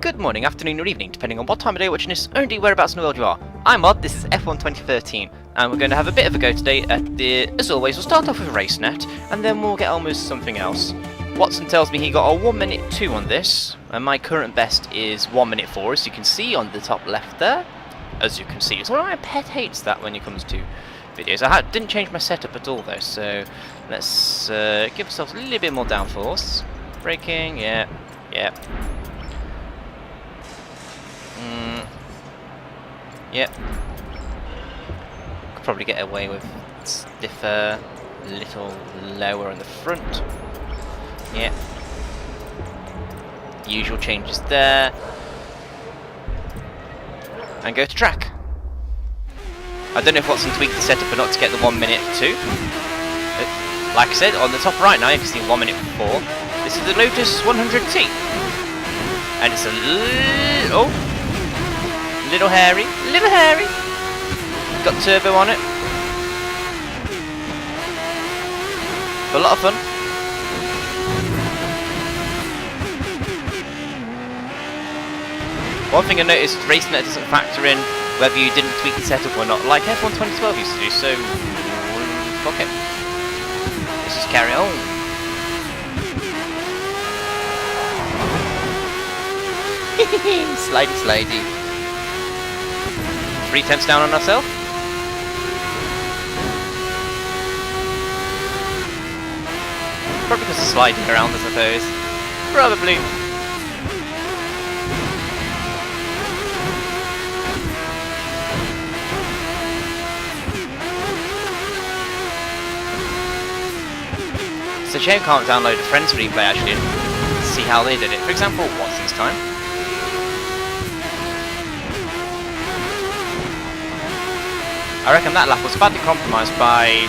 Good morning, afternoon or evening, depending on what time of day you're watching this, or indeed whereabouts in the world you are. I'm MoD, this is F1 2013, and we're going to have a bit of a go today at the, as always, we'll start off with Racenet, and then we'll get on with something else. Watson tells me he got a 1 minute 2 on this, and my current best is 1 minute 4, as you can see on the top left there. As you can see, it's one of my pet hates that when it comes to videos. I didn't change my setup at all though, so let's give ourselves a little bit more downforce. Braking, yeah. Yep. Could probably get away with stiffer, a little lower in the front. Yeah. Usual changes there. And go to track. I don't know if Watson tweaked the setup or not to get the 1 minute 2. But like I said, on the top right now you can see 1 minute 4. This is the Lotus 100T. And it's a little hairy. Got turbo on it. A lot of fun. One thing I noticed, Racenet doesn't factor in whether you didn't tweak the setup or not, like F1 2012 used to do, so fuck it. Let's just carry on. Slidey. 3 tenths down on ourselves. Probably because of sliding around, I suppose. Probably. It's a shame I can't download a friend's replay actually and see how they did it. For example, Watson's time. I reckon that lap was badly compromised by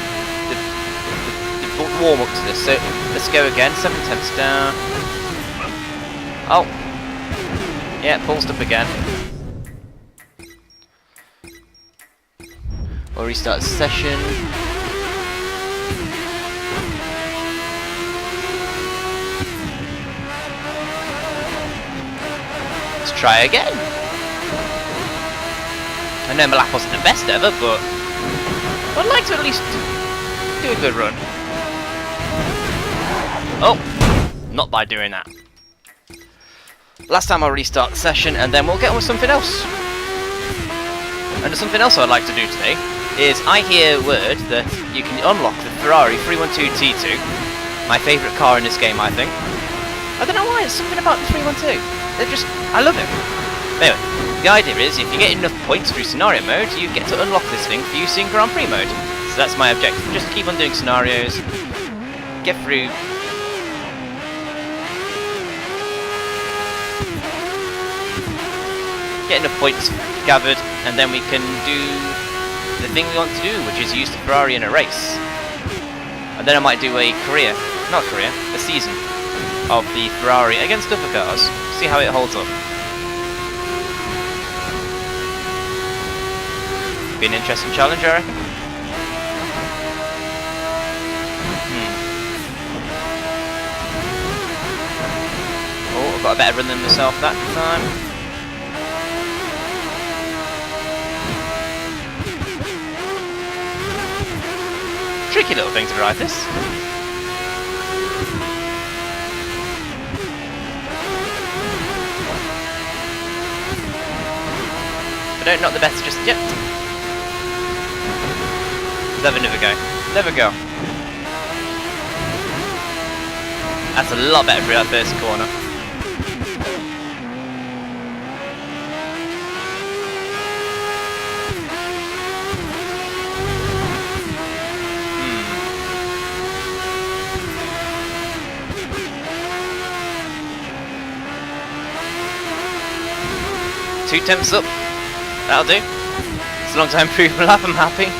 the warm-up to this, so let's go again, 7 tenths down. Oh! Yeah, pulsed up again. We'll restart the session. Let's try again. I know my lap wasn't the best ever, but I'd like to at least do a good run. Oh, not by doing that. Last time I'll restart the session and then we'll get on with something else. And something else I'd like to do today is I hear word that you can unlock the Ferrari 312 T2, my favourite car in this game, I think. I don't know why, it's something about the 312. I love it. Anyway. The idea is, if you get enough points through scenario mode, you get to unlock this thing for use in Grand Prix mode. So that's my objective, just keep on doing scenarios, get through. Get enough points gathered, and then we can do the thing we want to do, which is use the Ferrari in a race. And then I might do a season of the Ferrari against other cars, see how it holds up. Be an interesting challenge, I reckon. Oh, I've got a better run than myself that time. Tricky little thing to drive this. But not the best just yet. Never go. That's a lot better for that first corner. Two tenths up. That'll do. As long as I improve my lap, I'm happy.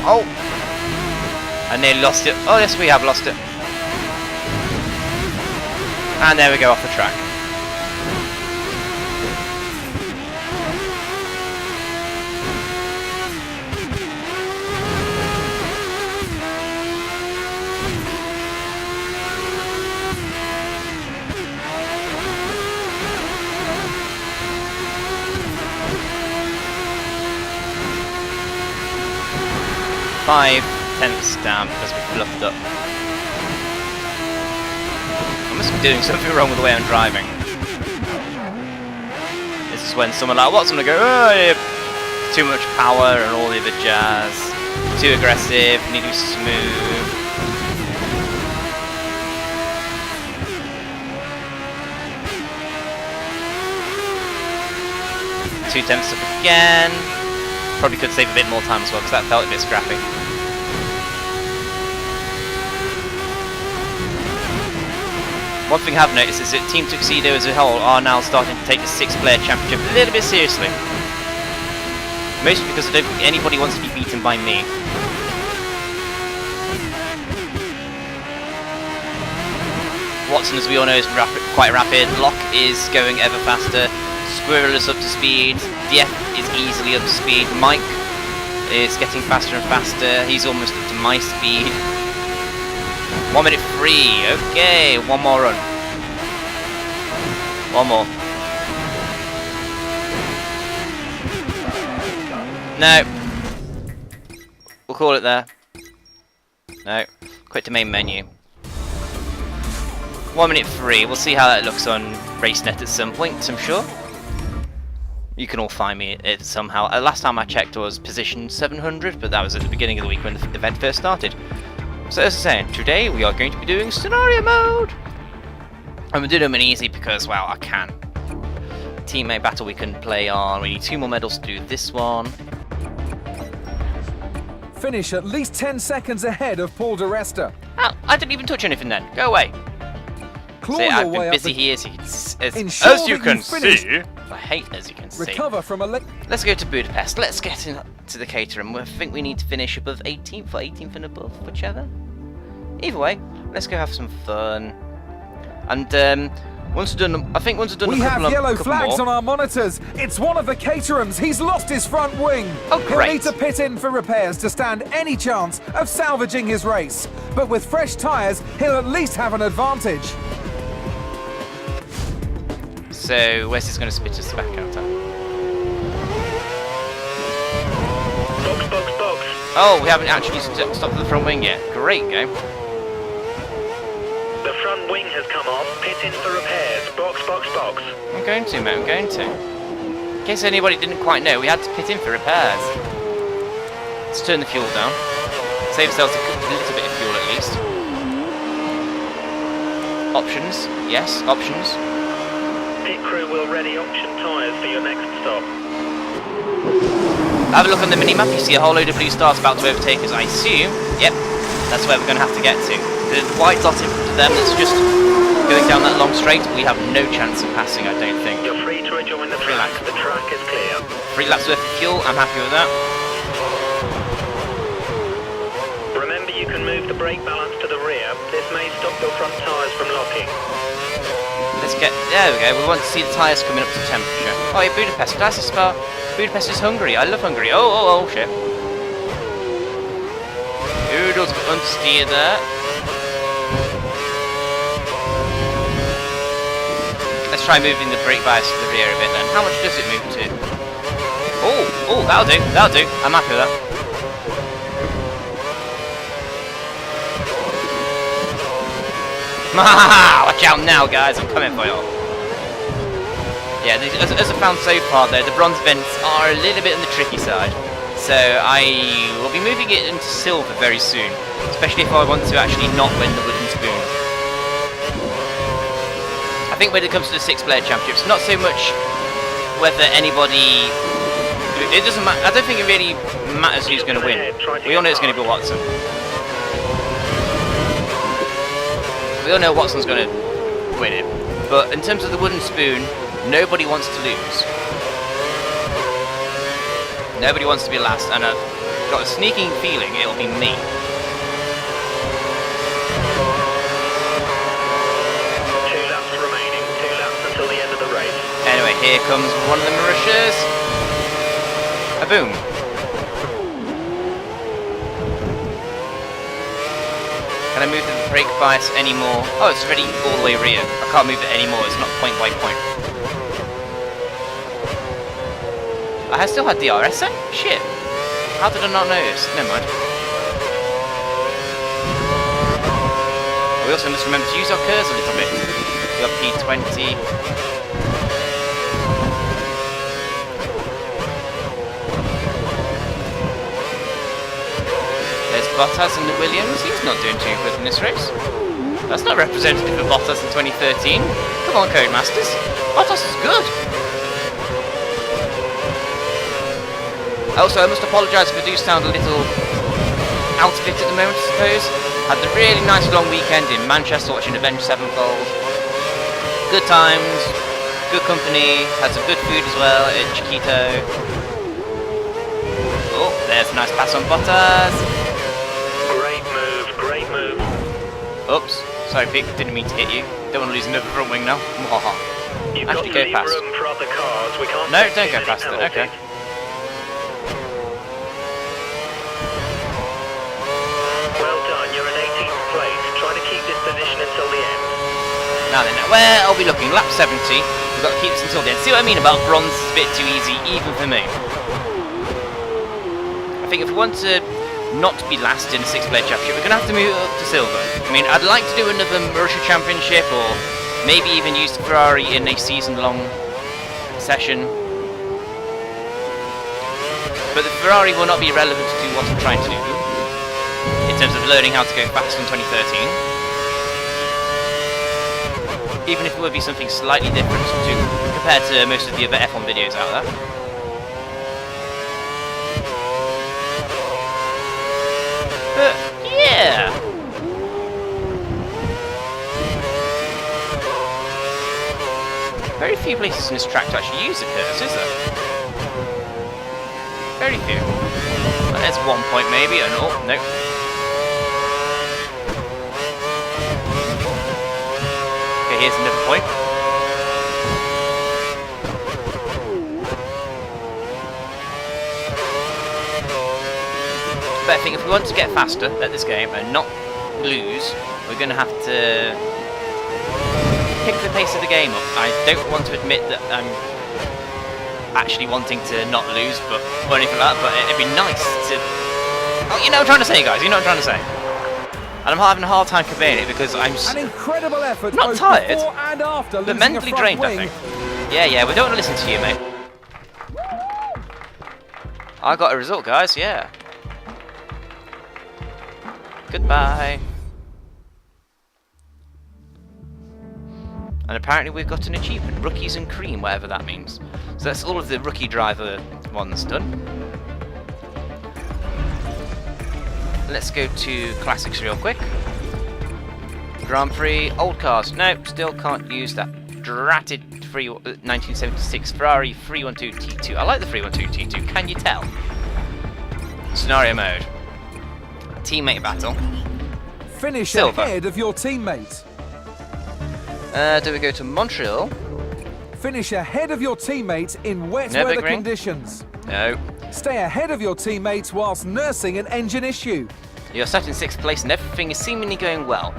Oh! I nearly lost it. Oh yes, we have lost it. And there we go, off the track. 2 5/10 down because we fluffed up. I must be doing something wrong with the way I'm driving. This is when someone like Watson will go, oh, yeah, too much power and all the other jazz. Too aggressive, need to be smooth. Two tenths up again. Probably could save a bit more time as well because that felt a bit scrappy. One thing I've noticed is that Team Tuxedo as a whole are now starting to take the 6-player championship a little bit seriously. Mostly because I don't think anybody wants to be beaten by me. Watson, as we all know, is quite rapid. Locke is going ever faster. Squirrel is up to speed. DF is easily up to speed. Mike is getting faster and faster. He's almost up to my speed. 1 minute free. Okay, one more run. One more. No. We'll call it there. No. Quit to main menu. 1 minute free. We'll see how that looks on Racenet at some point, I'm sure. You can all find me it somehow. Last time I checked was position 700, but that was at the beginning of the week when the event first started. So as I was saying, today we are going to be doing scenario mode! And we're doing them easy because, well, I can. Teammate battle we can play on. We need 2 more medals to do this one. Finish at least 10 seconds ahead of Paul di Resta. Oh, I didn't even touch anything then. Go away. Claw See, your I've way been up busy the... here as you can see. I hate as you can see. Recover from a Let's go to Budapest. Let's get into the Caterham. I think we need to finish above 18th or 18th and above, whichever. Either way, let's go have some fun. And once we're done, I think once we're done we a couple have yellow couple flags more. on our monitors. It's one of the Caterhams. He's lost his front wing. Oh, great. He'll need to pit in for repairs to stand any chance of salvaging his race. But with fresh tyres, he'll at least have an advantage. So, where's this going to spit us back out at? Box, box, box. Oh, we haven't actually stopped the front wing yet. Great game. The front wing has come off. Pit in for repairs. Box, box, box. I'm going to, mate. I'm going to. In case anybody didn't quite know, we had to pit in for repairs. Let's turn the fuel down. Save ourselves a little bit of fuel at least. Options. Yes, options. Pit crew will ready option tyres for your next stop. Have a look on the mini-map. You see a whole load of blue stars about to overtake us, I assume. Yep, that's where we're going to have to get to. The white dot in front of them that's just going down that long straight, we have no chance of passing, I don't think. You're free to rejoin the track. The track is clear. 3 laps worth of fuel, I'm happy with that. Remember, you can move the brake balance to the rear. This may stop your front tyres from locking. Let's get, there we go, we want to see the tyres coming up to temperature. Oh yeah, Budapest, that's a Spa. Budapest is Hungary, I love Hungary. Oh shit. Oodles got understeer there. Let's try moving the brake bias to the rear a bit then. How much does it move to? Oh, that'll do, I'm happy with that. Watch out now, guys, I'm coming for you. Yeah, as I found so far though, the bronze events are a little bit on the tricky side. So I will be moving it into silver very soon, especially if I want to actually not win the wooden spoon. I think when it comes to the 6-player championships, not so much whether anybody... It doesn't matter, I don't think it really matters who's going to win. We all know it's going to be Watson. We all know Watson's going to win it. But in terms of the wooden spoon, nobody wants to lose. Nobody wants to be last, and I've got a sneaking feeling it'll be me. 2 laps remaining. 2 laps until the end of the race. Anyway, here comes one of the Mauritius. A boom. Can I move the brake bias anymore? Oh, it's already all the way rear. I can't move it anymore, it's not point by point. I still had DRS then? Shit. How did I not notice? Never mind. We also must remember to use our curves a little bit. We got P20. There's Bottas and the Williams. He's not doing too good in this race. That's not representative of Bottas in 2013. Come on, Codemasters. Bottas is good. Also, I must apologise if I do sound a little out of it at the moment, I suppose. Had a really nice long weekend in Manchester watching Avenged Sevenfold. Good times, good company, had some good food as well at Chiquito. Oh, there's a nice pass on Bottas. Great move, great move. Oops, sorry Vic, didn't mean to hit you. Don't want to lose another front wing now. You've Actually, got to go leave past. room for other cars. We can't No, take don't too go many past it, penalties. okay. Well done, you're in 18th place. Try to keep this position until the end. Now then, where are we looking? Lap 70. We've got to keep this until the end. See what I mean about bronze is a bit too easy, even for me. I think if we want to not be last in a 6-player championship, we're going to have to move up to silver. I mean, I'd like to do another Russia championship, or maybe even use Ferrari in a season-long session. But the Ferrari will not be relevant to what I'm trying to do, in terms of learning how to go fast in 2013. Even if it would be something slightly different compared to most of the other F1 videos out there. But yeah. Very few places in this track to actually use the curves, is there? Very few. Well, there's 1 point maybe, and oh, no. Okay, here's another point. But I think if we want to get faster at this game and not lose, we're going to have to pick the pace of the game up. I don't want to admit that I'm actually wanting to not lose, or anything like that, but it'd be nice to... Oh, you know what I'm trying to say, guys, you know what I'm trying to say. And I'm having a hard time conveying it because I'm An incredible effort not both tired, before and after but losing a mentally front drained, wing. I think. Yeah, we don't want to listen to you, mate. I got a result, guys, yeah. Goodbye. And apparently we've got an achievement, Rookies and Cream, whatever that means. So that's all of the rookie driver ones done. Let's go to classics real quick. Grand Prix, old cars. Nope, still can't use that dratted 1976 Ferrari 312 T2. I like the 312 T2, can you tell? Scenario mode. Teammate battle. Finish Silver. ahead of your teammate. Do we go to Montreal? Finish ahead of your teammate in wet No big weather ring? conditions. No. Stay ahead of your teammates whilst nursing an engine issue. You're set in 6th place and everything is seemingly going well.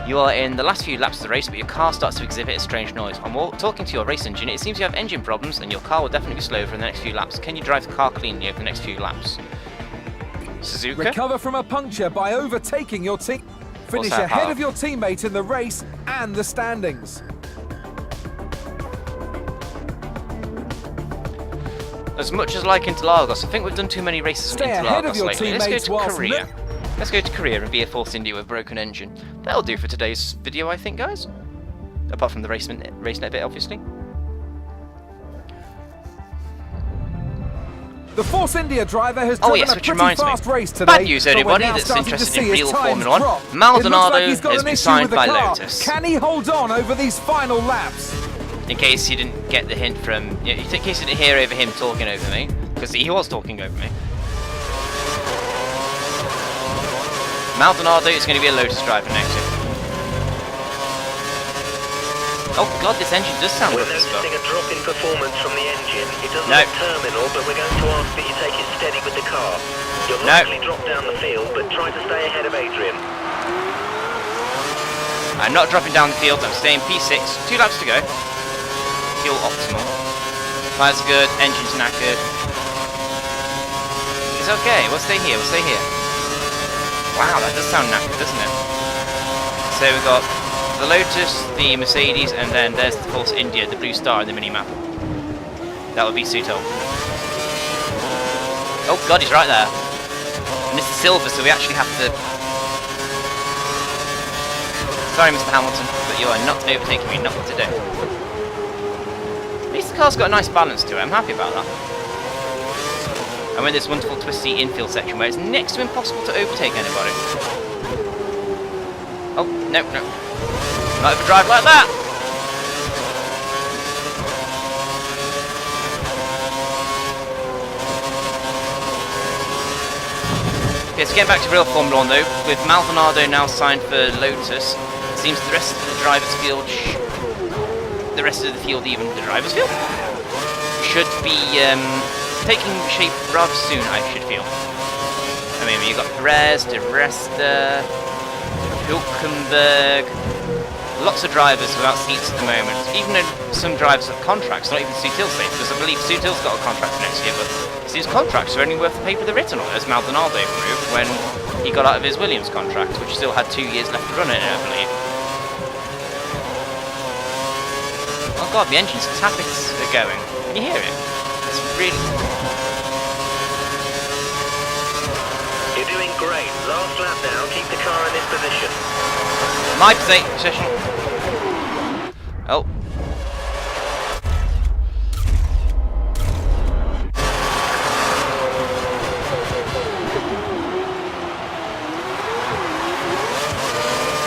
You are in the last few laps of the race, but your car starts to exhibit a strange noise. I'm talking to your race engine. It seems you have engine problems and your car will definitely be slower in the next few laps. Can you drive the car cleanly over the next few laps? Suzuka? Recover from a puncture by overtaking your team. Finish that ahead power? of your teammate in the race and the standings. As much as like Interlagos, I think we've done too many races Stay in ahead of Interlagos your lately. Let's go teammates to whilst Korea. Let's go to Korea and be a Force India with a broken engine. That'll do for today's video, I think, guys. Apart from the Racenet bit, obviously. The Force India driver has Oh driven yes, a which pretty reminds fast me. race today. Bad news, but we're everybody now that's starting to interested in see his real times Formula 1. drop. Maldonado It looks like he's got has an been issue signed with the by car. Lotus. Can he hold on over these final laps? In case you didn't get the hint from... In case you didn't hear over him talking over me. Because he was talking over me. Maldonado is going to be a Lotus driver next year. Oh god, this engine does sound We're good as well. noticing a drop in performance from the engine. It doesn't No. look terminal, but we're going to ask that you take it steady with the car. You'll No. likely drop down the field, but try to stay ahead of Adrian. I'm not dropping down the field, I'm staying P6. 2 laps to go. Fuel optimal. Tires are good, engine's knackered. It's okay, we'll stay here, we'll stay here. Wow, that does sound knackered, doesn't it? So So we've got the Lotus, the Mercedes, and then there's of course India, the blue star in the mini-map. That would be Sutil. Oh god, he's right there. And this is silver, so we actually have to... Sorry, Mr. Hamilton, but you are not overtaking me, not what to do. At least the car's got a nice balance to it, I'm happy about that. And we're in this wonderful twisty infield section where it's next to impossible to overtake anybody. Oh, no, no. Not overdrive like that! Okay, so getting back to real Formula 1 though, with Maldonado now signed for Lotus, it seems the rest of the drivers' field, even the drivers' field, should be taking shape rather soon, I should feel. I mean, you've got Perez, De Resta, Hülkenberg, lots of drivers without seats at the moment. Even though some drivers have contracts, not even Sutil's safe, because I believe Sutil's got a contract for next year, but his contracts are only worth the paper they're written on, as Maldonado proved when he got out of his Williams contract, which still had 2 years left to run in it, I believe. Oh god, the engine's tappets are going. Can you hear it? It's really... You're doing great. Last lap now. Keep the car in this position. My position. Oh.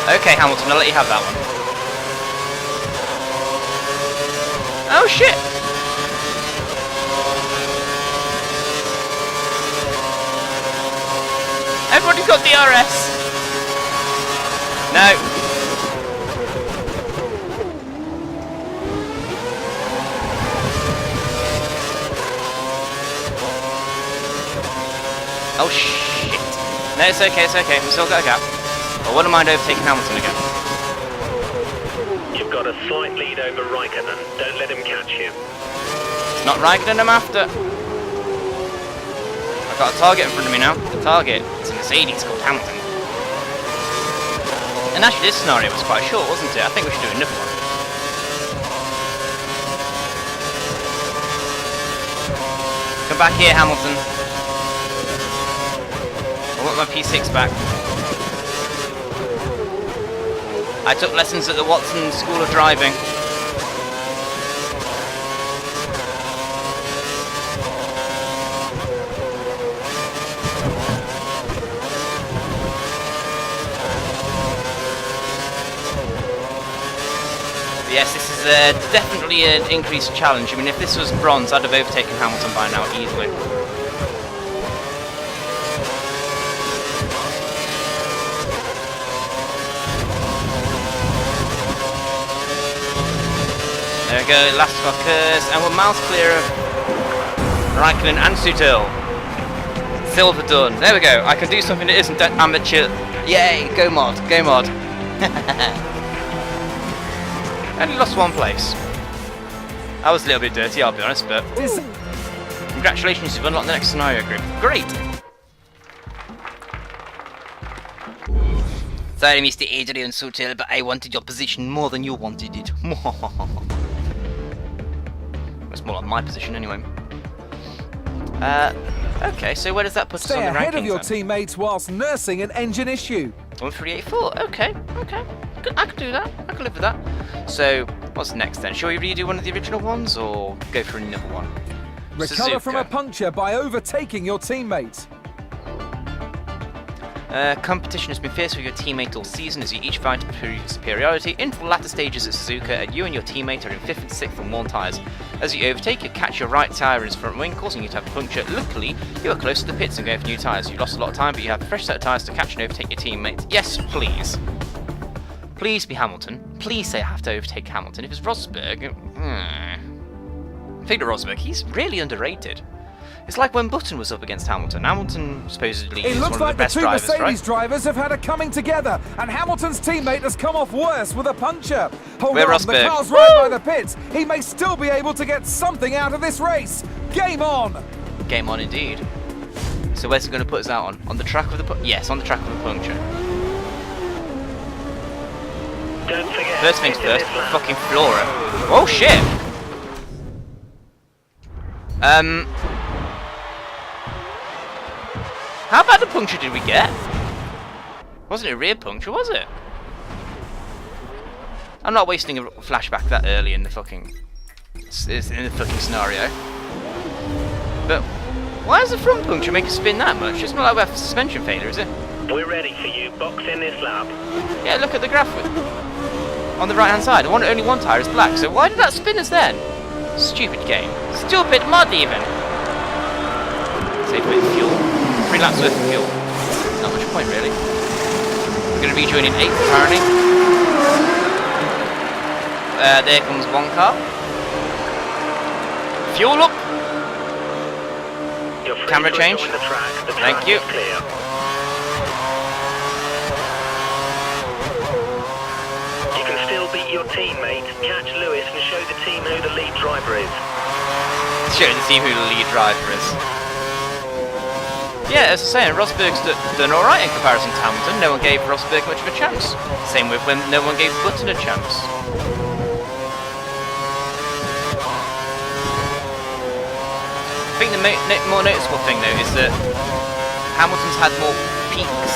Okay, Hamilton, I'll let you have that one. Oh shit! Everybody's got DRS! No! Oh shit! No, it's okay, we've still got a gap. I wouldn't mind overtaking Hamilton again. You've got a slight lead over Raikkonen. Don't let him catch you. It's not Raikkonen I'm after. I've got a target in front of me now. The target is a Mercedes called Hamilton. And actually this scenario was quite short, wasn't it? I think we should do another one. Come back here, Hamilton. I want my P6 back. I took lessons at the Watson School of Driving. Yes, this is definitely an increased challenge. I mean, if this was bronze, I'd have overtaken Hamilton by now easily. There we go, last of our curves, and we're miles clear of Raikkonen and Sutil. Silver done. There we go. I can do something that isn't amateur. Yay! Go mod. Go mod. Only lost one place. That was a little bit dirty, I'll be honest, but congratulations, you've unlocked the next scenario group. Great! Sorry, Mr. Adrian Sutil, but I wanted your position more than you wanted it. It's more like my position anyway. Okay, so where does that put us on the rankings? Stay ahead of your teammates whilst nursing an engine issue. 1384. Okay. I can do that. I can live with that. So, what's next then? Shall we redo one of the original ones, or go for another one? Recover from a puncture by overtaking your teammate. Competition has been fierce with your teammate all season as you each fight superiority. Into the latter stages at Suzuka, and you and your teammate are in 5th and 6th on worn tyres. As you overtake, you catch your right tyre in his front wing, causing you to have a puncture. Luckily, you are close to the pits and going for new tyres. You lost a lot of time, but you have a fresh set of tyres to catch and overtake your teammate. Yes, please. Please be Hamilton. Please say I have to overtake Hamilton. If it's Rosberg... Victor Rosberg, he's really underrated. It's like when Button was up against Hamilton. Hamilton supposedly is one of the best drivers, right? It looks like the two Mercedes drivers have had a coming together, and Hamilton's teammate has come off worse with a puncture. Hold We're on, Rosberg. the car's right by the pits. He may still be able to get something out of this race. Game on! Game on indeed. So where's it going to put us out on? On the track of the yes, on the track of the puncture. First things first, fucking Flora. Oh shit! How bad a puncture did we get? Wasn't it a rear puncture, was it? I'm not wasting a flashback that early in the fucking scenario. But why does the front puncture make us spin that much? It's not like we have suspension failure, is it? We're ready for you. Box in this lap. Yeah, look at the graph on the right hand side. Only one tyre is black, so why did that spin us then? Stupid game. Stupid mod even. Save a bit of fuel. 3 laps worth of fuel. Not much point really. We're going to be joining 8th apparently. There comes one car. Fuel up. Camera change. Thank you. You can still beat your teammate. Catch Lewis and show the team who the lead driver is. Show the team who the lead driver is. Yeah, as I was saying, Rosberg's done alright in comparison to Hamilton. No one gave Rosberg much of a chance. Same with when no one gave Button a chance. I think the more noticeable thing though is that Hamilton's had more peaks.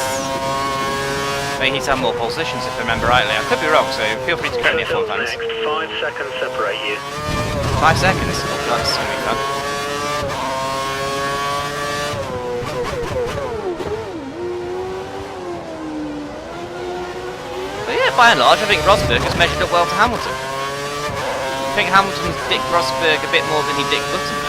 I mean, he's had more pole positions if I remember rightly. I could be wrong, so feel free to correct me if I'm fans. 5 seconds separate you. 5 seconds? Oh, that's going to be fun. But yeah, by and large, I think Rosberg has measured up well to Hamilton. I think Hamilton's dicked Rosberg a bit more than he dicked Button though.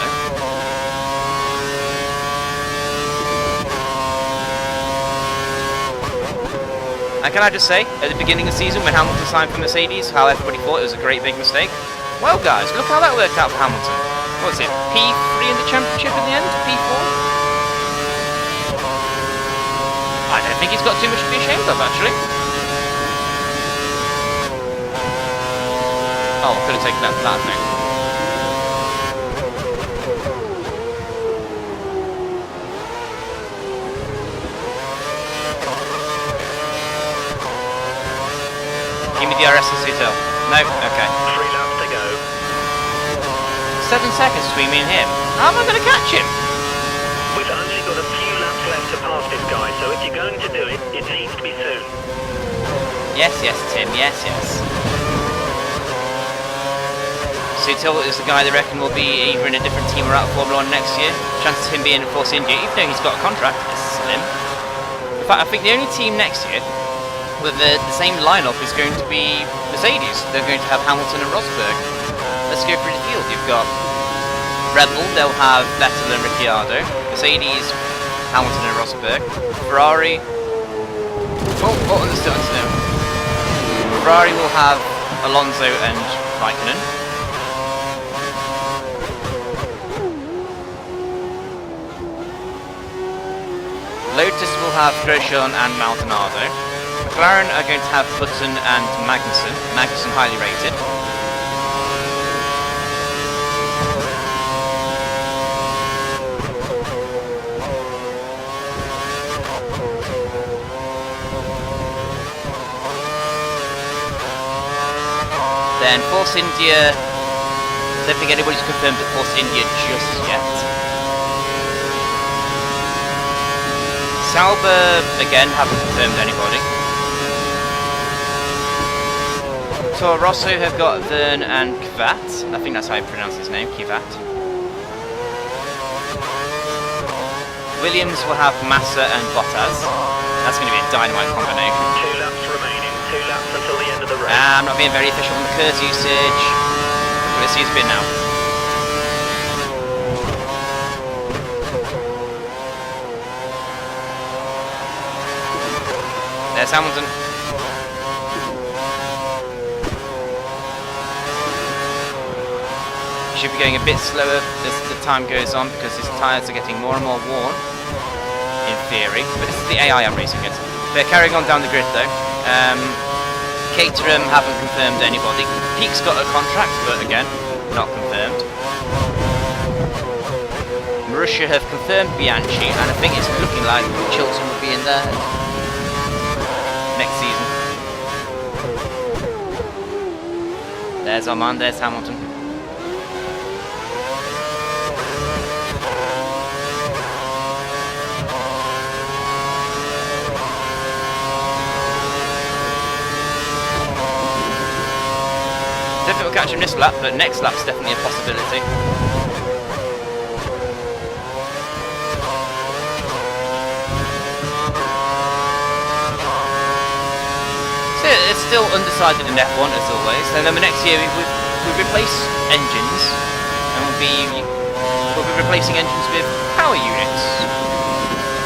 And can I just say, at the beginning of the season when Hamilton signed for Mercedes, how everybody thought it was a great big mistake? Well guys, look how that worked out for Hamilton. What was it, P3 in the championship in the end? P4? I don't think he's got too much to be ashamed of actually. Oh, I could have taken that for that thing. Give me the RS and Sutil. No? Okay. 3 laps to go. 7 seconds between me and him. How am I going to catch him? We've only got a few laps left to pass this guy, so if you're going to do it, it needs to be soon. Yes, yes, Tim. Yes, yes. Sutil is the guy they reckon will be either in a different team or out of Formula 1 next year. Chances of him being in Force India, even though he's got a contract, is slim. In fact, I think the only team next year with the same lineup is going to be Mercedes. They're going to have Hamilton and Rosberg. Let's go through the field. You've got Red Bull, they'll have Vettel and Ricciardo. Mercedes, Hamilton and Rosberg. Ferrari, oh, understood now. Ferrari will have Alonso and Raikkonen. Lotus will have Grosjean and Maldonado. McLaren are going to have Button and Magnussen. Magnussen highly rated. Then Force India, I don't think anybody's confirmed at Force India just yet. Sauber, again, haven't confirmed anybody. Toro Rosso have got Vern and Kvyat. I think that's how you pronounce his name, Kvyat. Williams will have Massa and Bottas. That's going to be a dynamite combination. 2 laps remaining, 2 laps until the end of the race. I'm not being very efficient on the curse usage. Let's use a bit now. There's Hamilton. He should be going a bit slower as the time goes on because his tyres are getting more and more worn, in theory. But this is the AI I'm racing against. They're carrying on down the grid though. Caterham haven't confirmed anybody. Peake's got a contract, but again, not confirmed. Marussia have confirmed Bianchi, and I think it's looking like Chilton will be in there next season. There's our man, there's Hamilton. Definitely we'll catch him this lap, but next lap's definitely a possibility. So it's still undecided in F1 as always, and then the next year we replace engines, and we'll be replacing engines with power units.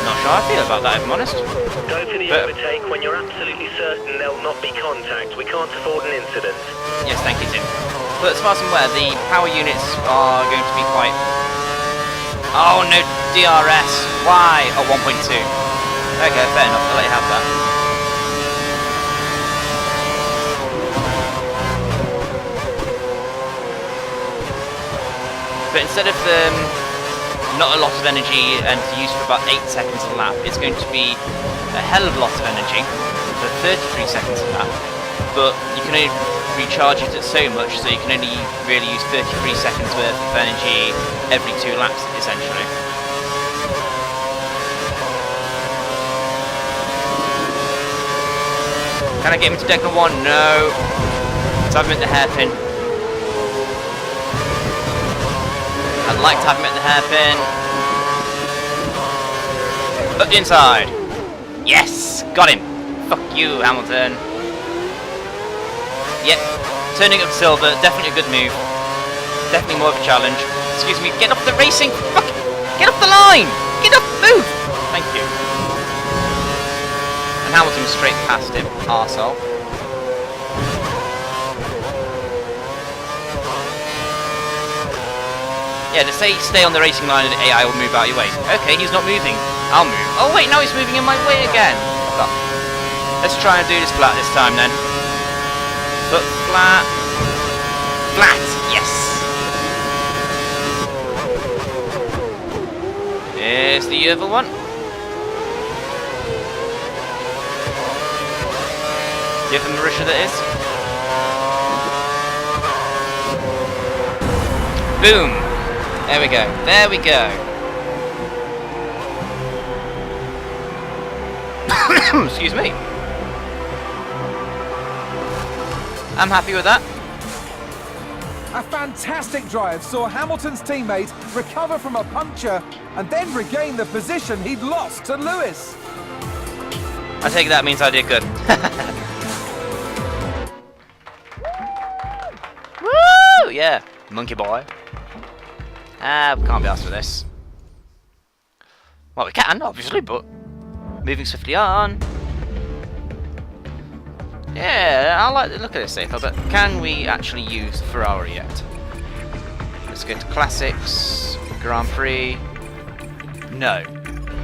Not sure how I feel about that, if I'm honest. Go for the overtake when you're absolutely certain there'll not be contact. We can't afford an incident. Yes, thank you, Tim. But as far as I'm aware, the power units are going to be quite... Oh, no DRS. Why? Oh, 1.2. Okay, fair enough. I'll let you have that. But instead of not a lot of energy and to use for about 8 seconds a lap, it's going to be a hell of a lot of energy for 33 seconds a lap. But you can only recharge it at so much, so you can only really use 33 seconds worth of energy every 2 laps, essentially. Can I get him to Deca 1? No. So I've him at the hairpin. I'd like to have him at the hairpin. Up the inside. Yes! Got him! Fuck you, Hamilton. Yep. Turning up silver, definitely a good move. Definitely more of a challenge. Excuse me, get off the racing! Fuck! Get off the line! Get off! Move! Thank you. And Hamilton was straight past him. Arsehole. Yeah, to say stay on the racing line and the AI will move out of your way. Okay, he's not moving. I'll move. Oh wait, now he's moving in my way again. Fuck. Let's try and do this flat this time then. Foot flat. Flat! Yes! There's the other one. The other Marussia that is. Boom! There we go. There we go. Excuse me. I'm happy with that. A fantastic drive saw Hamilton's teammate recover from a puncture and then regain the position he'd lost to Lewis. I take that means I did good. Woo! Yeah, monkey boy. We can't be asked for this. Well, we can, obviously, but moving swiftly on. Yeah, I like the look of this safer, but can we actually use Ferrari yet? Let's go to Classics, Grand Prix. No,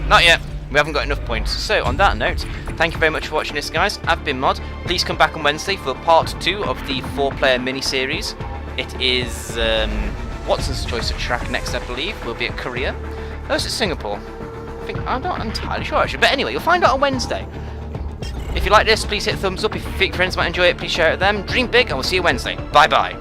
not yet. We haven't got enough points. So, on that note, thank you very much for watching this, guys. I've been Mod. Please come back on Wednesday for part 2 of the 4-player mini-series. It is Watson's choice of track next, I believe. We'll be at Korea. Oh, it's at Singapore. I'm not entirely sure, actually. But anyway, you'll find out on Wednesday. If you like this, please hit thumbs up. If you think friends might enjoy it, please share it with them. Dream big, and we'll see you Wednesday. Bye-bye.